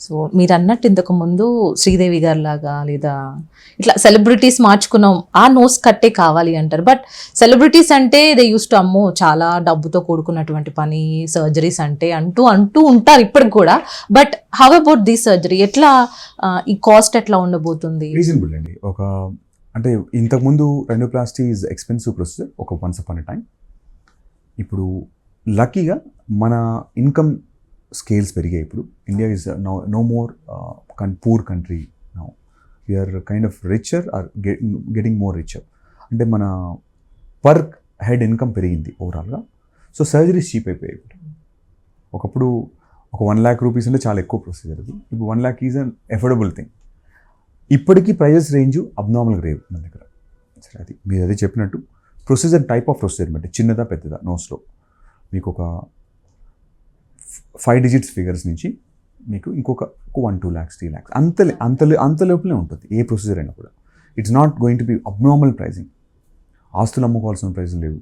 So మీరన్నట్టు ఇంతకుముందు శ్రీదేవి గారిలాగా లేదా ఇట్లా సెలబ్రిటీస్ మార్చుకున్నాం ఆ నోస్ కట్టే కావాలి అంటారు. బట్ సెలబ్రిటీస్ అంటే దే యూస్ టు అమ్మో చాలా డబ్బుతో కూడుకున్నటువంటి పని సర్జరీస్ అంటే అంటూ అంటూ ఉంటారు ఇప్పటికి కూడా. But how about the surgery ఎట్లా ఈ కాస్ట్ ఎట్లా ఉండబోతుంది? రీజనబుల్ అండి. అంటే ఇంతకుముందు రెండోప్లాస్టీ ఈజ్ ఎక్స్పెన్సివ్ ప్రొసీజర్ ఒక వన్స్ అపాన్ ఎ టైం. ఇప్పుడు లక్కీగా మన ఇన్కమ్ స్కేల్స్ పెరిగాయి. ఇప్పుడు India is no more poor country now. We are kind of richer or getting more richer. అంటే మన పర్ హెడ్ ఇన్కమ్ పెరిగింది ఓవరాల్గా. సో సర్జరీస్ చీప్ అయిపోయాయి. ఇప్పుడు ఒకప్పుడు ఒక 1 lakh రూపీస్ అంటే చాలా ఎక్కువ ప్రొసీజర్ అది. ఇప్పుడు 1 lakh is an affordable thing. ఇప్పటికీ ప్రైజెస్ రేంజ్ అబ్నార్మల్గా రేవు మన దగ్గర. సరే, అది మీరు అదే చెప్పినట్టు ప్రొసీజర్ టైప్ ఆఫ్ ప్రొసీజర్ బట్టి చిన్నదా పెద్దదా నోస్లో మీకు ఒక 5 digits ఫిగర్స్ నుంచి మీకు ఇంకొక 1-2 lakhs 3 lakhs అంత లోపలే ఉంటుంది ఏ ప్రొసీజర్ అయినా కూడా. It's not going to be abnormal pricing. ఆస్తులు అమ్ముకోవాల్సిన ప్రైజులు లేవు.